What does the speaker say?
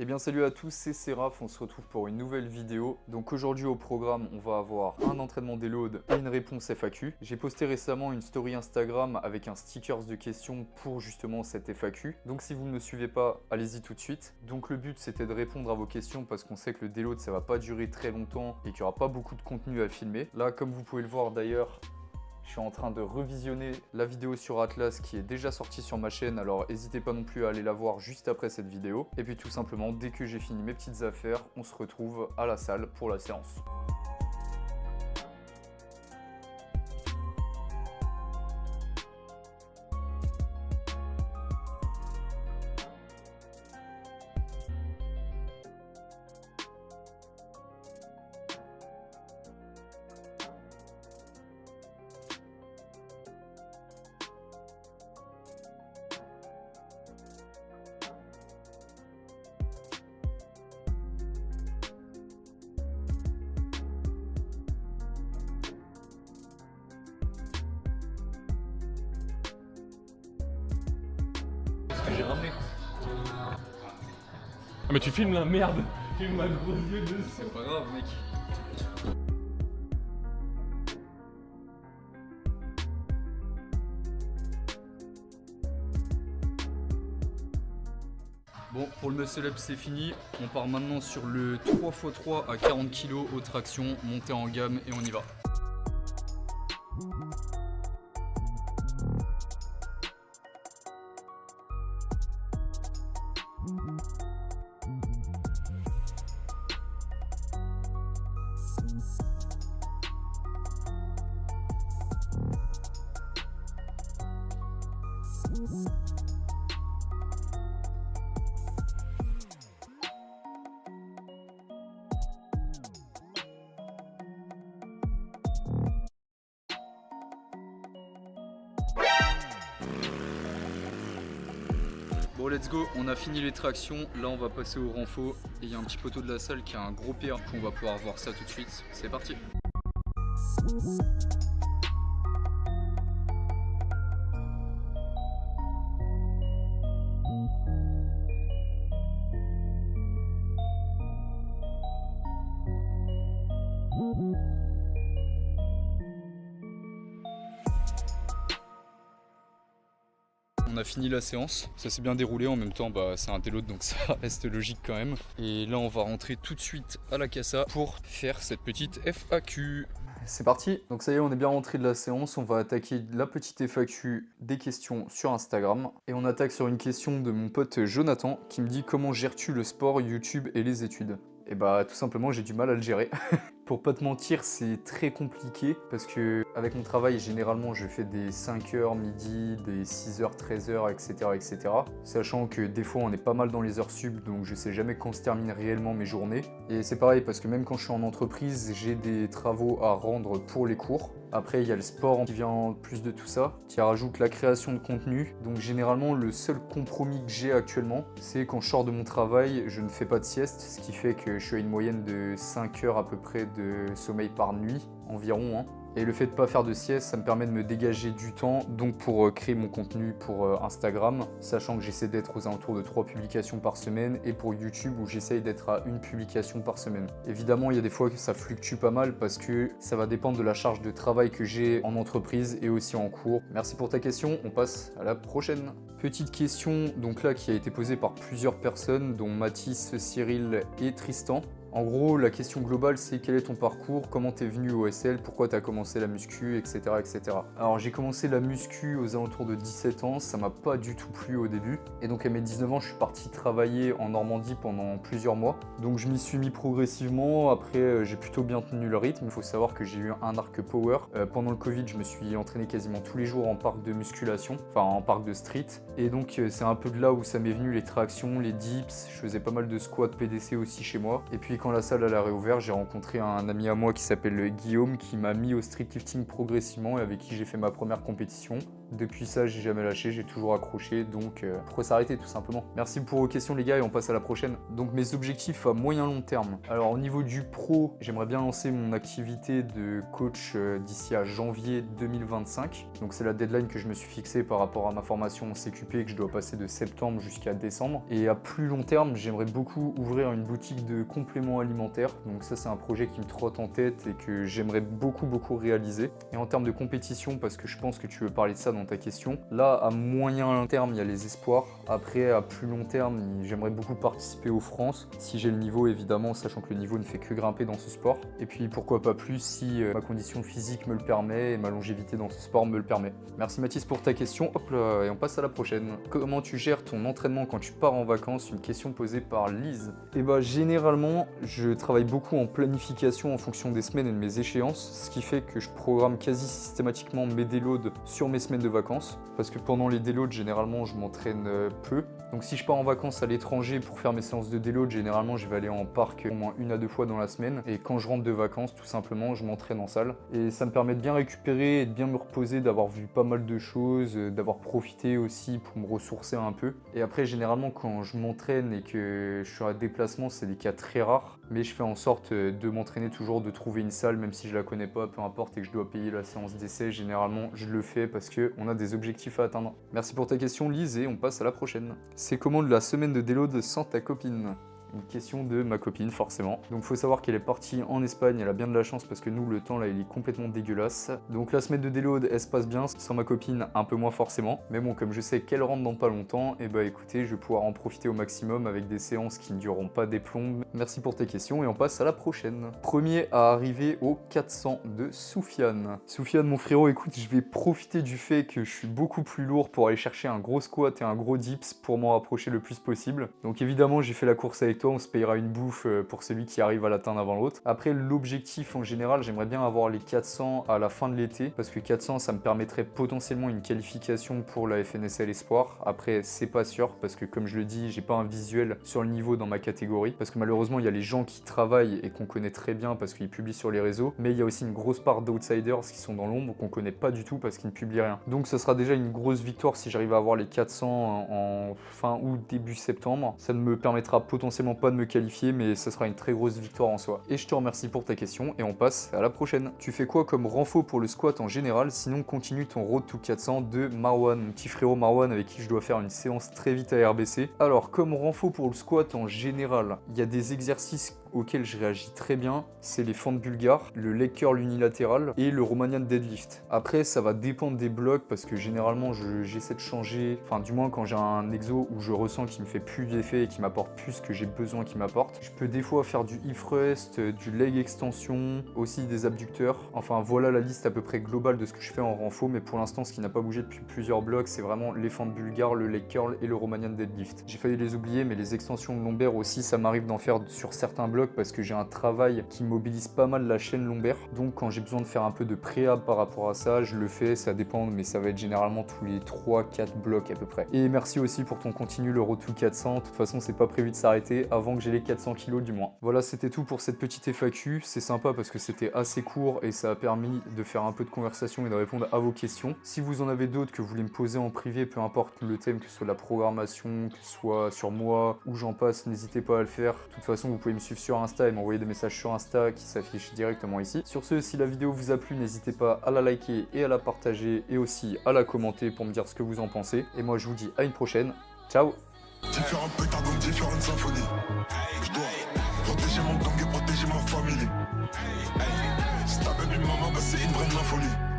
Eh bien salut à tous, c'est Séraph, on se retrouve pour une nouvelle vidéo. Donc aujourd'hui au programme, on va avoir un entraînement déload et une réponse FAQ. J'ai posté récemment une story Instagram avec un stickers de questions pour justement cette FAQ. Donc si vous ne me suivez pas, allez-y tout de suite. Donc le but c'était de répondre à vos questions parce qu'on sait que le déload ça va pas durer très longtemps et qu'il n'y aura pas beaucoup de contenu à filmer. Là comme vous pouvez le voir d'ailleurs, je suis en train de revisionner la vidéo sur Atlas qui est déjà sortie sur ma chaîne, alors n'hésitez pas non plus à aller la voir juste après cette vidéo. Et puis tout simplement, dès que j'ai fini mes petites affaires, on se retrouve à la salle pour la séance. Ce que j'ai ramené. Ah mais tu filmes la merde. Tu filmes ma grosse gueule de sang. C'est pas grave mec. Bon, pour le muscle up c'est fini, on part maintenant sur le 3x3 à 40 kg aux tractions, montée en gamme et on y va. Bon let's go, on a fini les tractions, là on va passer au renfort et il y a un petit poteau de la salle qui a un gros PR, on va pouvoir voir ça tout de suite, c'est parti. On a fini la séance, ça s'est bien déroulé, en même temps c'est un déload donc ça reste logique quand même. Et là on va rentrer tout de suite à la casa pour faire cette petite FAQ. C'est parti, donc ça y est on est bien rentré de la séance, on va attaquer la petite FAQ des questions sur Instagram. Et on attaque sur une question de mon pote Jonathan qui me dit comment gères-tu le sport, YouTube et les études? Et bah tout simplement j'ai du mal à le gérer. Pour pas te mentir, c'est très compliqué parce que avec mon travail, généralement, je fais des 5h midi, des 6h, 13h, etc., etc. Sachant que des fois, on est pas mal dans les heures sub, donc je sais jamais quand se terminent réellement mes journées. Et c'est pareil parce que même quand je suis en entreprise, j'ai des travaux à rendre pour les cours. Après, il y a le sport qui vient en plus de tout ça, qui rajoute la création de contenu. Donc généralement, le seul compromis que j'ai actuellement, c'est quand je sors de mon travail, je ne fais pas de sieste, ce qui fait que je suis à une moyenne de 5 heures à peu près de sommeil par nuit, environ. Et le fait de ne pas faire de sieste, ça me permet de me dégager du temps, donc pour créer mon contenu pour Instagram, sachant que j'essaie d'être aux alentours de 3 publications par semaine, et pour YouTube où j'essaye d'être à 1 publication par semaine. Évidemment, il y a des fois que ça fluctue pas mal parce que ça va dépendre de la charge de travail que j'ai en entreprise et aussi en cours. Merci pour ta question, on passe à la prochaine. Petite question donc là qui a été posée par plusieurs personnes, dont Mathis, Cyril et Tristan. En gros, la question globale, c'est quel est ton parcours, comment t'es venu au SL, pourquoi t'as commencé la muscu, etc., etc. Alors, j'ai commencé la muscu aux alentours de 17 ans, ça m'a pas du tout plu au début. Et donc, à mes 19 ans, je suis parti travailler en Normandie pendant plusieurs mois. Donc, je m'y suis mis progressivement. Après, j'ai plutôt bien tenu le rythme. Il faut savoir que j'ai eu un arc power. Pendant le Covid, je me suis entraîné quasiment tous les jours en parc de musculation, enfin en parc de street. Et donc, c'est un peu de là où ça m'est venu les tractions, les dips. Je faisais pas mal de squats PDC aussi chez moi. Et puis, quand la salle elle a réouvert, j'ai rencontré un ami à moi qui s'appelle Guillaume qui m'a mis au streetlifting progressivement et avec qui j'ai fait ma première compétition. Depuis ça, j'ai jamais lâché, j'ai toujours accroché, donc pourquoi s'arrêter tout simplement. Merci pour vos questions les gars et on passe à la prochaine. Donc mes objectifs à moyen long terme. Alors au niveau du pro, j'aimerais bien lancer mon activité de coach d'ici à janvier 2025. Donc c'est la deadline que je me suis fixée par rapport à ma formation en CQP que je dois passer de septembre jusqu'à décembre. Et à plus long terme, j'aimerais beaucoup ouvrir une boutique de compléments alimentaires. Donc ça c'est un projet qui me trotte en tête et que j'aimerais beaucoup réaliser. Et en termes de compétition, parce que je pense que tu veux parler de ça dans ta question, là à moyen terme il y a les espoirs. Après à plus long terme, j'aimerais beaucoup participer aux France, si j'ai le niveau évidemment, sachant que le niveau ne fait que grimper dans ce sport. Et puis pourquoi pas plus si ma condition physique me le permet et ma longévité dans ce sport me le permet. Merci Mathis pour ta question. Hop là, et on passe à la prochaine. Comment tu gères ton entraînement quand tu pars en vacances? Une question posée par Lise. Et bah généralement, je travaille beaucoup en planification en fonction des semaines et de mes échéances, ce qui fait que je programme quasi systématiquement mes déloads sur mes semaines de vacances, parce que pendant les déloads, généralement, je m'entraîne peu. Donc si je pars en vacances à l'étranger pour faire mes séances de déload, généralement, je vais aller en parc au moins 1 à 2 fois dans la semaine. Et quand je rentre de vacances, tout simplement, je m'entraîne en salle. Et ça me permet de bien récupérer et de bien me reposer, d'avoir vu pas mal de choses, d'avoir profité aussi pour me ressourcer un peu. Et après, généralement, quand je m'entraîne et que je suis à déplacement, c'est des cas très rares. Mais je fais en sorte de m'entraîner toujours, de trouver une salle, même si je la connais pas, peu importe, et que je dois payer la séance d'essai. Généralement, je le fais parce qu'on a des objectifs à atteindre. Merci pour ta question, Lise, et on passe à la prochaine. C'est comment la semaine de déload sans ta copine? Une question de ma copine forcément. Donc faut savoir qu'elle est partie en Espagne, elle a bien de la chance parce que nous le temps là il est complètement dégueulasse. Donc la semaine de déload elle se passe bien, sans ma copine un peu moins forcément. Mais bon comme je sais qu'elle rentre dans pas longtemps, et bah écoutez je vais pouvoir en profiter au maximum avec des séances qui ne dureront pas des plombes. Merci pour tes questions et on passe à la prochaine. Premier à arriver au 400 de Soufiane. Soufiane mon frérot, écoute je vais profiter du fait que je suis beaucoup plus lourd pour aller chercher un gros squat et un gros dips pour m'en rapprocher le plus possible. Donc évidemment j'ai fait la course avec toi, on se payera une bouffe pour celui qui arrive à l'atteindre avant l'autre. Après l'objectif en général, j'aimerais bien avoir les 400 à la fin de l'été parce que 400 ça me permettrait potentiellement une qualification pour la FNSL Espoir. Après c'est pas sûr parce que comme je le dis, j'ai pas un visuel sur le niveau dans ma catégorie parce que malheureusement il y a les gens qui travaillent et qu'on connaît très bien parce qu'ils publient sur les réseaux, mais il y a aussi une grosse part d'outsiders qui sont dans l'ombre qu'on connaît pas du tout parce qu'ils ne publient rien. Donc ce sera déjà une grosse victoire si j'arrive à avoir les 400 en fin août, début septembre. Ça ne me permettra potentiellement pas de me qualifier, mais ça sera une très grosse victoire en soi. Et je te remercie pour ta question et on passe à la prochaine. Tu fais quoi comme renfo pour le squat en général? Sinon continue ton road to 400 de Marwan, mon petit frérot Marwan avec qui je dois faire une séance très vite à RBC. Alors comme renfo pour le squat en général, il y a des exercices auquel je réagis très bien, c'est les fentes bulgares, le leg curl unilatéral et le Romanian deadlift. Après, ça va dépendre des blocs parce que généralement, j'essaie de changer, enfin du moins quand j'ai un exo où je ressens qu'il me fait plus d'effet et qui m'apporte plus ce que j'ai besoin qu'il m'apporte. Je peux des fois faire du hip thrust, du leg extension, aussi des abducteurs. Enfin voilà la liste à peu près globale de ce que je fais en renfo, mais pour l'instant, ce qui n'a pas bougé depuis plusieurs blocs, c'est vraiment les fentes bulgares, le leg curl et le Romanian deadlift. J'ai failli les oublier, mais les extensions de lombaire aussi, ça m'arrive d'en faire sur certains blocs parce que j'ai un travail qui mobilise pas mal la chaîne lombaire. Donc quand j'ai besoin de faire un peu de préhab par rapport à ça, je le fais, ça dépend, mais ça va être généralement tous les 3-4 blocs à peu près. Et merci aussi pour ton continu, le Road to 400. De toute façon, c'est pas prévu de s'arrêter avant que j'ai les 400 kilos du moins. Voilà, c'était tout pour cette petite FAQ. C'est sympa parce que c'était assez court et ça a permis de faire un peu de conversation et de répondre à vos questions. Si vous en avez d'autres que vous voulez me poser en privé, peu importe le thème, que ce soit de la programmation, que ce soit sur moi ou j'en passe, n'hésitez pas à le faire. De toute façon, vous pouvez me suivre sur Insta et m'envoyer des messages sur Insta qui s'affichent directement ici. Sur ce, si la vidéo vous a plu, n'hésitez pas à la liker et à la partager et aussi à la commenter pour me dire ce que vous en pensez. Et moi, je vous dis à une prochaine. Ciao! Différents pétards comme différentes symphonies. Je dois protéger mon gang et protéger ma famille. Si t'as baby maman, bah c'est une vraie de ma folie.